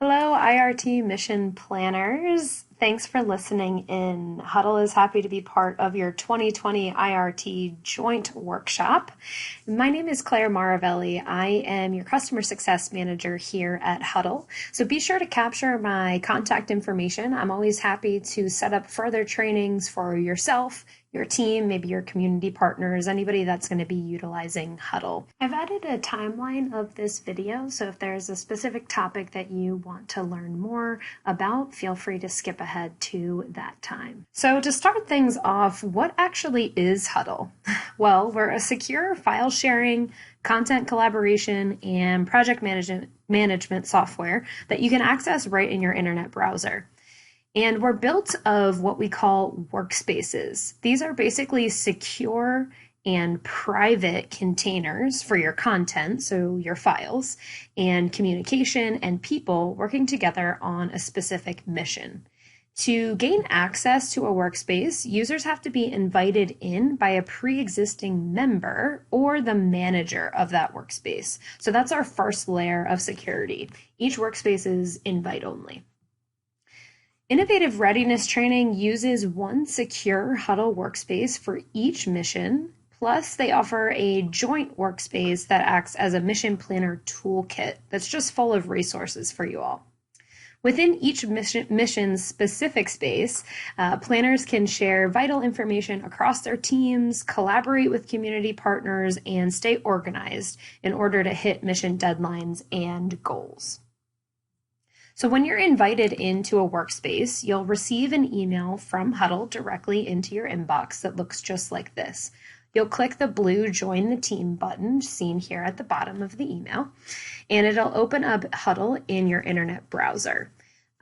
Hello, IRT mission planners. Thanks for listening in. Huddle is happy to be part of your 2020 IRT joint workshop. My name is Claire Maravelli. I am your customer success manager here at Huddle. So be sure to capture my contact information. I'm always happy to set up further trainings for yourself, your team, maybe your community partners, anybody that's going to be utilizing Huddle. I've added a timeline of this video, so if there's a specific topic that you want to learn more about, feel free to skip ahead to that time. So to start things off, what actually is Huddle? Well, we're a secure file sharing, content collaboration, and project management software that you can access right in your internet browser. And we're built of what we call workspaces. These are basically secure and private containers for your content, so your files, and communication and people working together on a specific mission. To gain access to a workspace, users have to be invited in by a pre-existing member or the manager of that workspace. So that's our first layer of security. Each workspace is invite only. Innovative Readiness Training uses one secure Huddle workspace for each mission, plus they offer a joint workspace that acts as a mission planner toolkit that's just full of resources for you all. Within each mission's specific space, planners can share vital information across their teams, collaborate with community partners, and stay organized in order to hit mission deadlines and goals. So when you're invited into a workspace, you'll receive an email from Huddle directly into your inbox that looks just like this. You'll click the blue Join the Team button seen here at the bottom of the email, and it'll open up Huddle in your internet browser.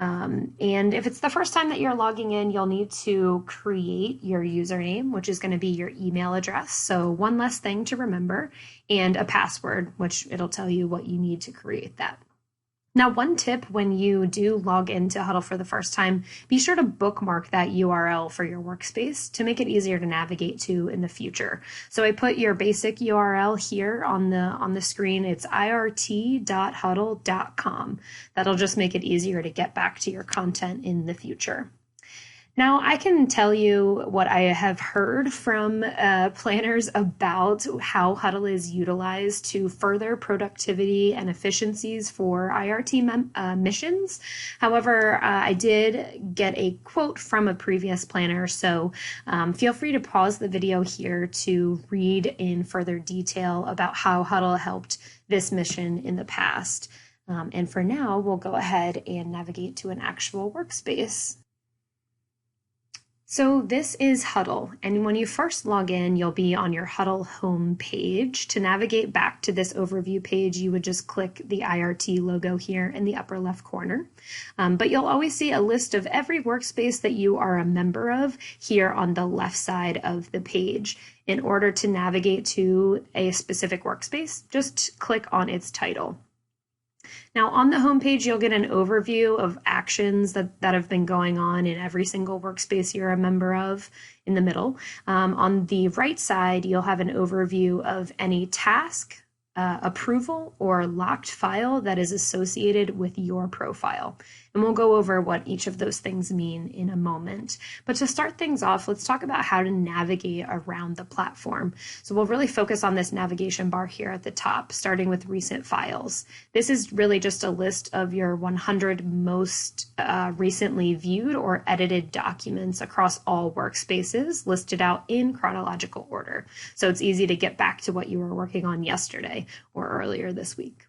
And if it's the first time that you're logging in, you'll need to create your username, which is going to be your email address. So one less thing to remember, and a password, which it'll tell you what you need to create that. Now, one tip when you do log into Huddle for the first time, be sure to bookmark that URL for your workspace to make it easier to navigate to in the future. So I put your basic URL here on the screen. It's irt.huddle.com. That'll just make it easier to get back to your content in the future. Now, I can tell you what I have heard from planners about how Huddle is utilized to further productivity and efficiencies for IRT missions. However, I did get a quote from a previous planner, so feel free to pause the video here to read in further detail about how Huddle helped this mission in the past. And for now, we'll go ahead and navigate to an actual workspace. So this is Huddle, and when you first log in, you'll be on your Huddle home page. To navigate back to this overview page, you would just click the IRT logo here in the upper left corner. But you'll always see a list of every workspace that you are a member of here on the left side of the page. In order to navigate to a specific workspace, just click on its title. Now on the home page, you'll get an overview of actions that have been going on in every single workspace you're a member of in the middle. On the right side, you'll have an overview of any task, approval, or locked file that is associated with your profile. And we'll go over what each of those things mean in a moment. But to start things off, let's talk about how to navigate around the platform. So we'll really focus on this navigation bar here at the top, starting with recent files. This is really just a list of your 100 most recently viewed or edited documents across all workspaces, listed out in chronological order. So it's easy to get back to what you were working on yesterday or earlier this week.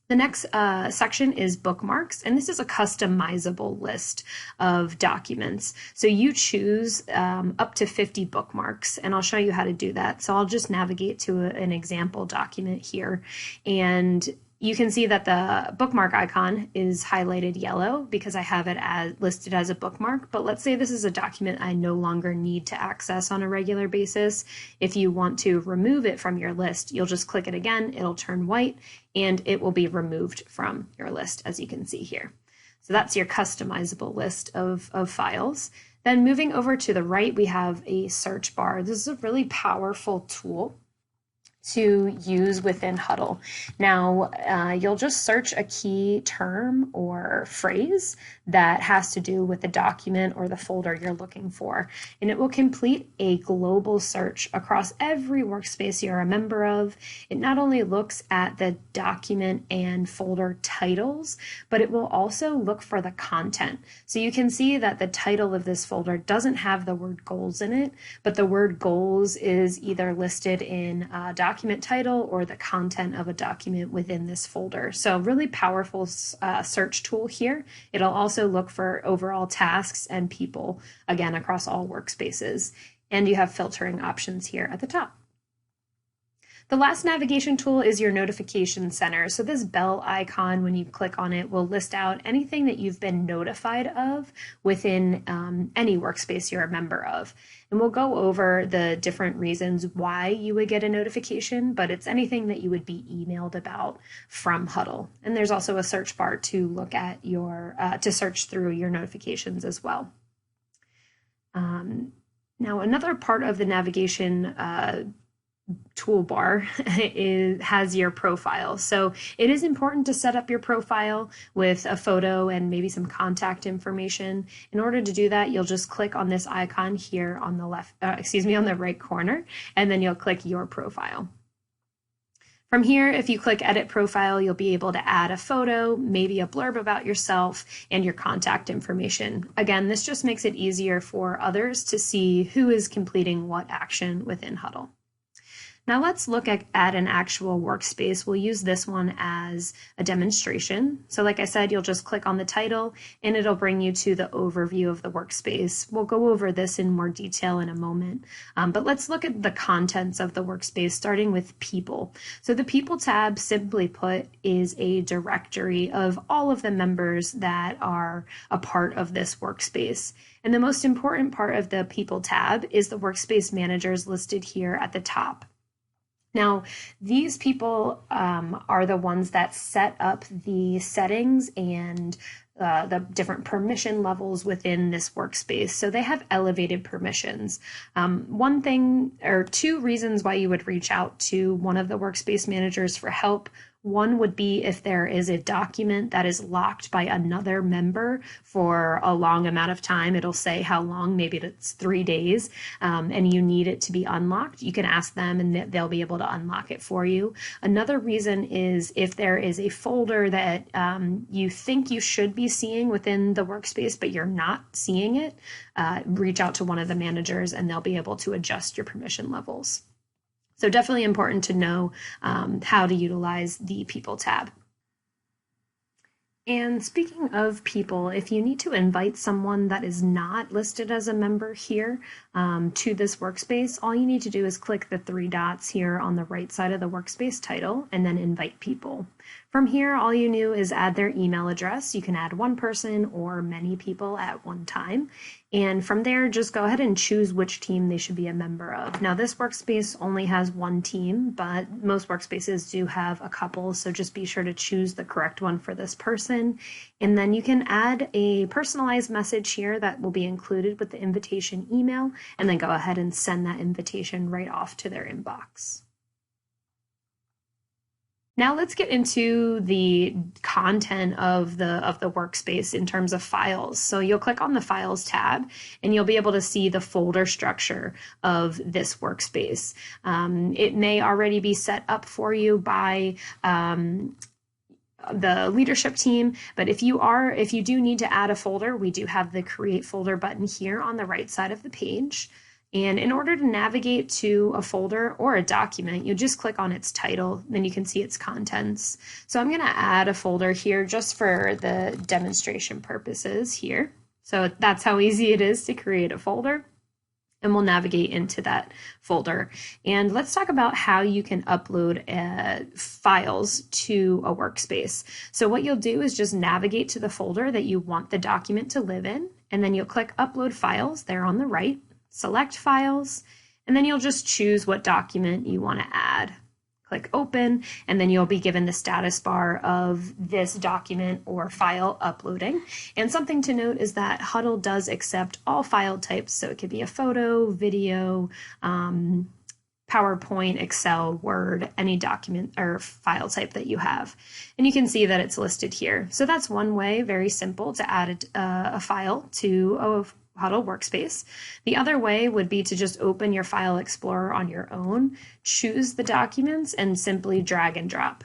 The next section is Bookmarks, and this is a customizable list of documents. So you choose up to 50 bookmarks, and I'll show you how to do that. So I'll just navigate to an example document here, and you can see that the bookmark icon is highlighted yellow because I have it listed as a bookmark. But let's say this is a document I no longer need to access on a regular basis. If you want to remove it from your list, you'll just click it again, it'll turn white, and it will be removed from your list, as you can see here. So that's your customizable list of files. Then moving over to the right, we have a search bar. This is a really powerful tool to use within Huddle. Now, you'll just search a key term or phrase that has to do with the document or the folder you're looking for, and it will complete a global search across every workspace you're a member of. It not only looks at the document and folder titles, but it will also look for the content. So you can see that the title of this folder doesn't have the word goals in it, but the word goals is either listed in document title or the content of a document within this folder. So really powerful search tool here. It'll also look for overall tasks and people, again, across all workspaces. And you have filtering options here at the top. The last navigation tool is your notification center. So this bell icon, when you click on it, will list out anything that you've been notified of within any workspace you're a member of. And we'll go over the different reasons why you would get a notification, but it's anything that you would be emailed about from Huddle. And there's also a search bar to look at your, to search through your notifications as well. Now, another part of the navigation toolbar has your profile. So it is important to set up your profile with a photo and maybe some contact information. In order to do that, you'll just click on this icon here on the left, on the right corner, and then you'll click your profile. From here, if you click Edit Profile, you'll be able to add a photo, maybe a blurb about yourself, and your contact information. Again, this just makes it easier for others to see who is completing what action within Huddle. Now let's look at an actual workspace. We'll use this one as a demonstration. So like I said, you'll just click on the title and it'll bring you to the overview of the workspace. We'll go over this in more detail in a moment, but let's look at the contents of the workspace, starting with people. So the People tab, simply put, is a directory of all of the members that are a part of this workspace. And the most important part of the People tab is the workspace managers listed here at the top. Now, these people are the ones that set up the settings and the different permission levels within this workspace. So they have elevated permissions. One thing or two reasons why you would reach out to one of the workspace managers for help. One would be if there is a document that is locked by another member for a long amount of time. It'll say how long, maybe it's 3 days, and you need it to be unlocked. You can ask them and they'll be able to unlock it for you. Another reason is if there is a folder that you think you should be seeing within the workspace, but you're not seeing it, reach out to one of the managers and they'll be able to adjust your permission levels. So definitely important to know how to utilize the People tab. And speaking of people, if you need to invite someone that is not listed as a member here to this workspace, all you need to do is click the 3 dots here on the right side of the workspace title and then invite people. From here, all you do is add their email address. You can add one person or many people at one time. And from there, just go ahead and choose which team they should be a member of. Now, this workspace only has one team, but most workspaces do have a couple, so just be sure to choose the correct one for this person. And then you can add a personalized message here that will be included with the invitation email, and then go ahead and send that invitation right off to their inbox. Now let's get into the content of the workspace in terms of files. So you'll click on the Files tab and you'll be able to see the folder structure of this workspace. It may already be set up for you by the leadership team, but if you do need to add a folder, we do have the Create Folder button here on the right side of the page. And in order to navigate to a folder or a document, you just click on its title, then you can see its contents. So I'm going to add a folder here just for the demonstration purposes here. So that's how easy it is to create a folder. And we'll navigate into that folder. And let's talk about how you can upload files to a workspace. So what you'll do is just navigate to the folder that you want the document to live in, and then you'll click Upload Files there on the right. Select Files, and then you'll just choose what document you want to add. Click Open, and then you'll be given the status bar of this document or file uploading. And something to note is that Huddle does accept all file types, so it could be a photo, video, PowerPoint, PowerPoint, Excel, Word, any document or file type that you have. And you can see that it's listed here. So that's one way, very simple, to add a file to a Huddle workspace. The other way would be to just open your File Explorer on your own, choose the documents, and simply drag and drop.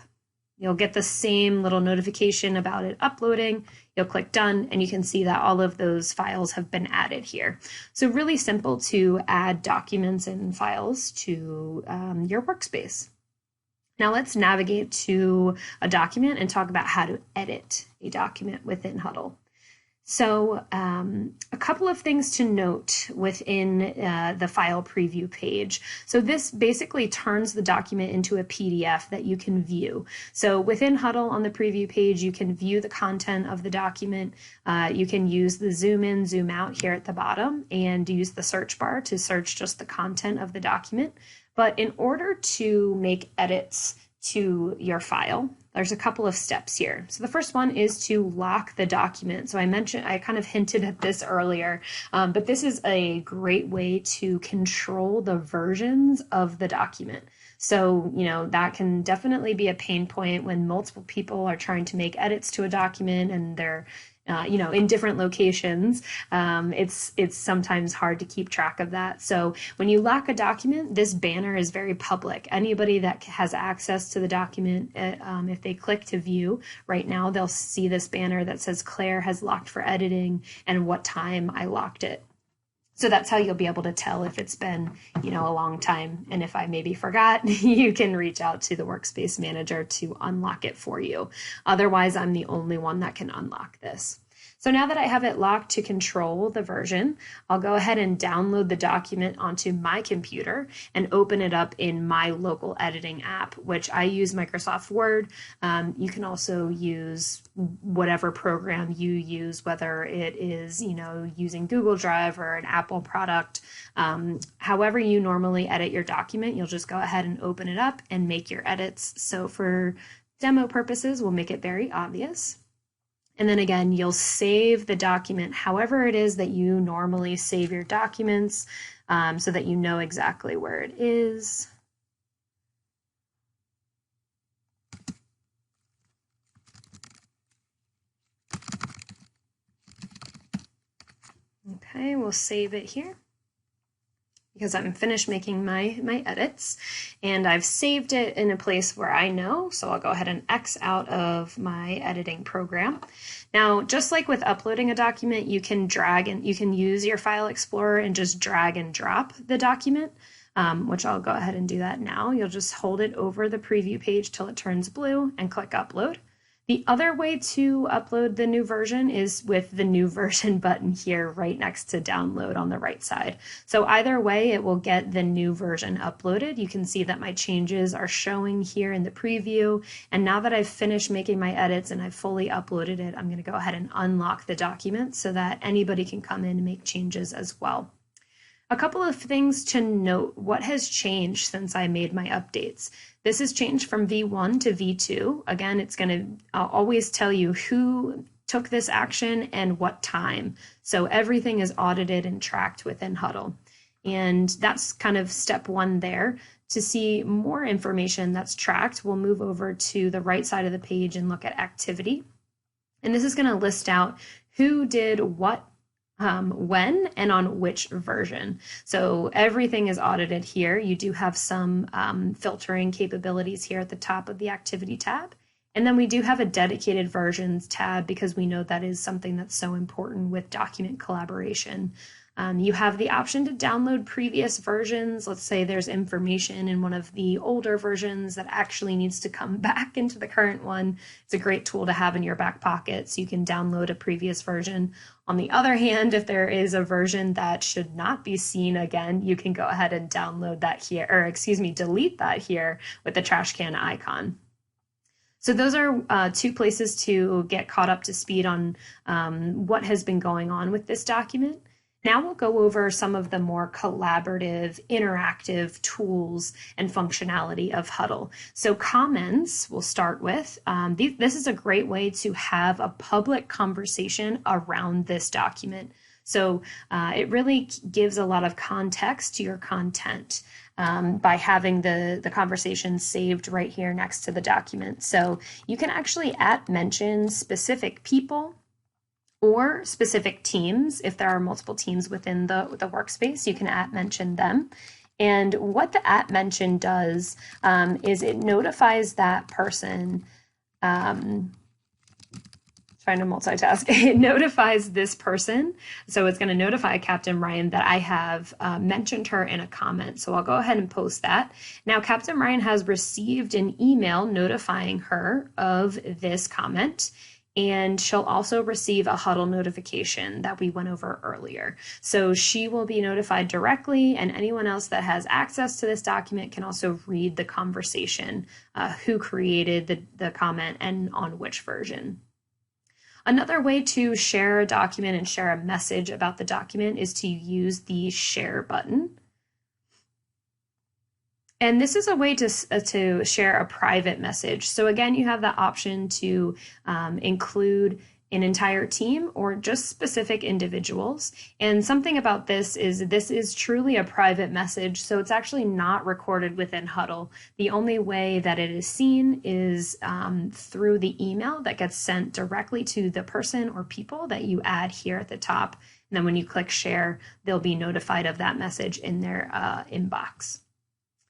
You'll get the same little notification about it uploading. You'll click done, and you can see that all of those files have been added here. So really simple to add documents and files to your workspace. Now let's navigate to a document and talk about how to edit a document within Huddle. So a couple of things to note within the file preview page. So this basically turns the document into a PDF that you can view. So within Huddle on the preview page, you can view the content of the document. You can use the zoom in, zoom out here at the bottom and use the search bar to search just the content of the document. But in order to make edits to your file, there's a couple of steps here. So the first one is to lock the document. So I kind of hinted at this earlier, but this is a great way to control the versions of the document. So, that can definitely be a pain point when multiple people are trying to make edits to a document and they're in different locations. It's sometimes hard to keep track of that. So when you lock a document, this banner is very public. Anybody that has access to the document, if they click to view right now, they'll see this banner that says Claire has locked for editing and what time I locked it. So that's how you'll be able to tell if it's been, a long time. And if I maybe forgot, you can reach out to the Workspace Manager to unlock it for you. Otherwise, I'm the only one that can unlock this. So now that I have it locked to control the version, I'll go ahead and download the document onto my computer and open it up in my local editing app, which I use Microsoft Word. You can also use whatever program you use, whether it is, using Google Drive or an Apple product. However you normally edit your document, you'll just go ahead and open it up and make your edits. So for demo purposes, we'll make it very obvious. And then again, you'll save the document however it is that you normally save your documents, so that you know exactly where it is. Okay, we'll save it here because I'm finished making my edits, and I've saved it in a place where I know, so I'll go ahead and X out of my editing program. Now, just like with uploading a document, you can use your File Explorer and just drag and drop the document, which I'll go ahead and do that now. You'll just hold it over the preview page till it turns blue and click upload. The other way to upload the new version is with the new version button here right next to download on the right side. So either way, it will get the new version uploaded. You can see that my changes are showing here in the preview. And now that I've finished making my edits and I've fully uploaded it, I'm going to go ahead and unlock the document so that anybody can come in and make changes as well. A couple of things to note. What has changed since I made my updates? This has changed from V1 to V2. Again, it's going to always tell you who took this action and what time. So everything is audited and tracked within Huddle. And that's kind of step one there. To see more information that's tracked, we'll move over to the right side of the page and look at activity. And this is going to list out who did what, when, and on which version. So everything is audited here. You do have some filtering capabilities here at the top of the activity tab. And then we do have a dedicated versions tab because we know that is something that's so important with document collaboration. You have the option to download previous versions. Let's say there's information in one of the older versions that actually needs to come back into the current one. It's a great tool to have in your back pocket so you can download a previous version. On the other hand, if there is a version that should not be seen again, you can go ahead and download that here, or delete that here with the trash can icon. So those are two places to get caught up to speed on what has been going on with this document. Now we'll go over some of the more collaborative, interactive tools and functionality of Huddle. So comments we'll start with. This is a great way to have a public conversation around this document. So it really gives a lot of context to your content. by having the conversation saved right here next to the document. So you can actually mention specific people or specific teams. If there are multiple teams within the workspace, you can mention them. And what the mention does is it notifies that person, trying to multitask, it notifies this person. So it's going to notify Captain Ryan that I have mentioned her in a comment. So I'll go ahead and post that. Now, Captain Ryan has received an email notifying her of this comment, and she'll also receive a Huddle notification that we went over earlier. So she will be notified directly, and anyone else that has access to this document can also read the conversation, who created the comment and on which version. Another way to share a document and share a message about the document is to use the share button. And this is a way to share a private message. So again, you have the option to include an entire team or just specific individuals. And something about this is truly a private message, so it's actually not recorded within Huddle. The only way that it is seen is through the email that gets sent directly to the person or people that you add here at the top. And then when you click share, they'll be notified of that message in their inbox.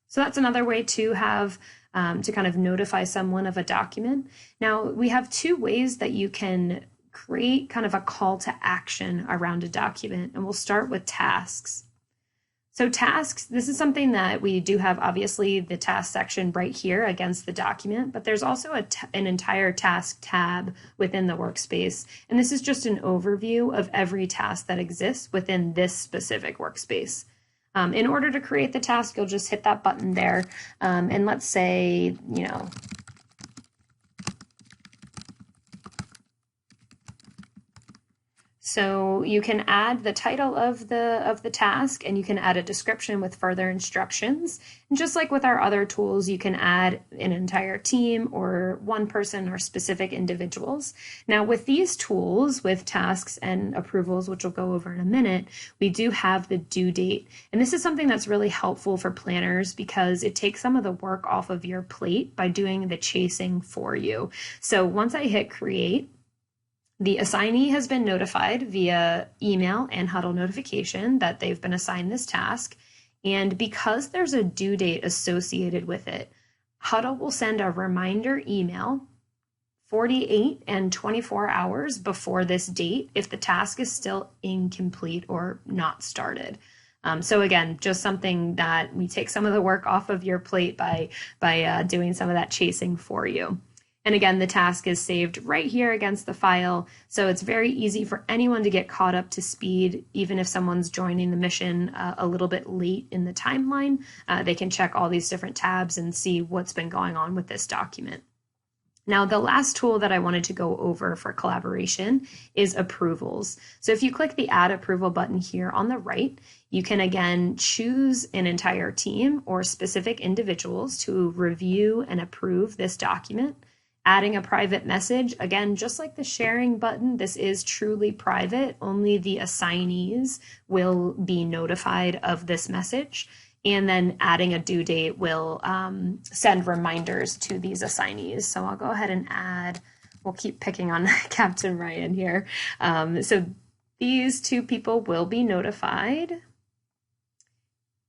So that's another way to have to kind of notify someone of a document. Now, we have two ways that you can create kind of a call to action around a document, and we'll start with tasks. So tasks, this is something that we do have, obviously, the task section right here against the document, but there's also an entire task tab within the workspace. And this is just an overview of every task that exists within this specific workspace. In order to create the task, you'll just hit that button there. And let's say, so you can add the title of the task, and you can add a description with further instructions. And just like with our other tools, you can add an entire team or one person or specific individuals. Now with these tools, with tasks and approvals, which we'll go over in a minute, we do have the due date. And this is something that's really helpful for planners because it takes some of the work off of your plate by doing the chasing for you. So once I hit create, the assignee has been notified via email and Huddle notification that they've been assigned this task. And because there's a due date associated with it, Huddle will send a reminder email 48 and 24 hours before this date if the task is still incomplete or not started. So again, just something that we take some of the work off of your plate by doing some of that chasing for you. And again, the task is saved right here against the file, so it's very easy for anyone to get caught up to speed. Even if someone's joining the mission a little bit late in the timeline, they can check all these different tabs and see what's been going on with this document. Now, the last tool that I wanted to go over for collaboration is approvals. So if you click the Add Approval button here on the right, you can again choose an entire team or specific individuals to review and approve this document. Adding a private message, again, just like the sharing button, this is truly private. Only the assignees will be notified of this message. And then adding a due date will send reminders to these assignees. So I'll go ahead and add, we'll keep picking on Captain Ryan here. So these two people will be notified.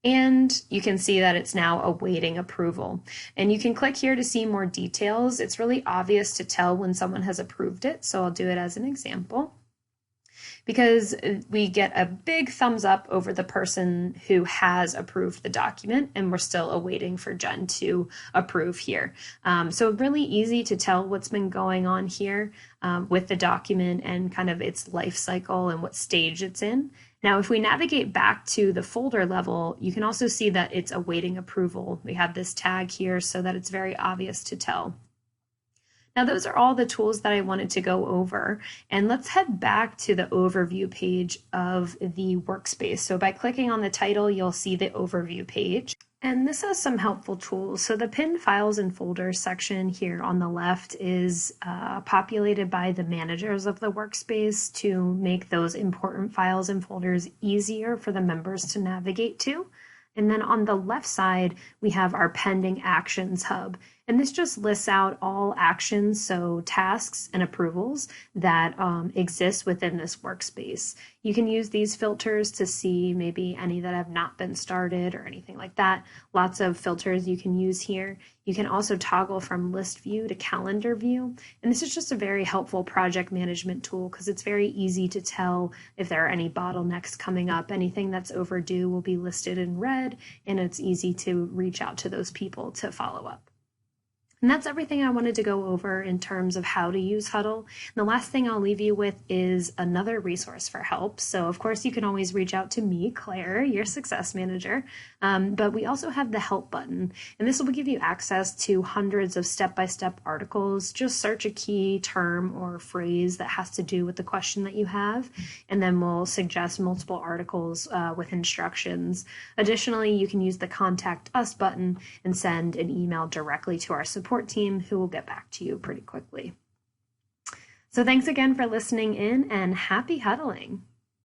And you can see that it's now awaiting approval. And you can click here to see more details. It's really obvious to tell when someone has approved it. So I'll do it as an example. Because we get a big thumbs up over the person who has approved the document, and we're still awaiting for Jen to approve here. So really easy to tell what's been going on here with the document and kind of its life cycle and what stage it's in. Now, if we navigate back to the folder level, you can also see that it's awaiting approval. We have this tag here so that it's very obvious to tell. Now, those are all the tools that I wanted to go over. And let's head back to the overview page of the workspace. So by clicking on the title, you'll see the overview page. And this has some helpful tools. So the pinned files and folders section here on the left is populated by the managers of the workspace to make those important files and folders easier for the members to navigate to. And then on the left side, we have our pending actions hub. And this just lists out all actions, so tasks and approvals that exist within this workspace. You can use these filters to see maybe any that have not been started or anything like that. Lots of filters you can use here. You can also toggle from list view to calendar view. And this is just a very helpful project management tool because it's very easy to tell if there are any bottlenecks coming up. Anything that's overdue will be listed in red, and it's easy to reach out to those people to follow up. And that's everything I wanted to go over in terms of how to use Huddle. And the last thing I'll leave you with is another resource for help. So of course you can always reach out to me, Claire, your success manager, but we also have the help button. And this will give you access to hundreds of step-by-step articles. Just search a key term or phrase that has to do with the question that you have, and then we'll suggest multiple articles with instructions. Additionally, you can use the Contact Us button and send an email directly to our support team who will get back to you pretty quickly. So thanks again for listening in, and happy huddling.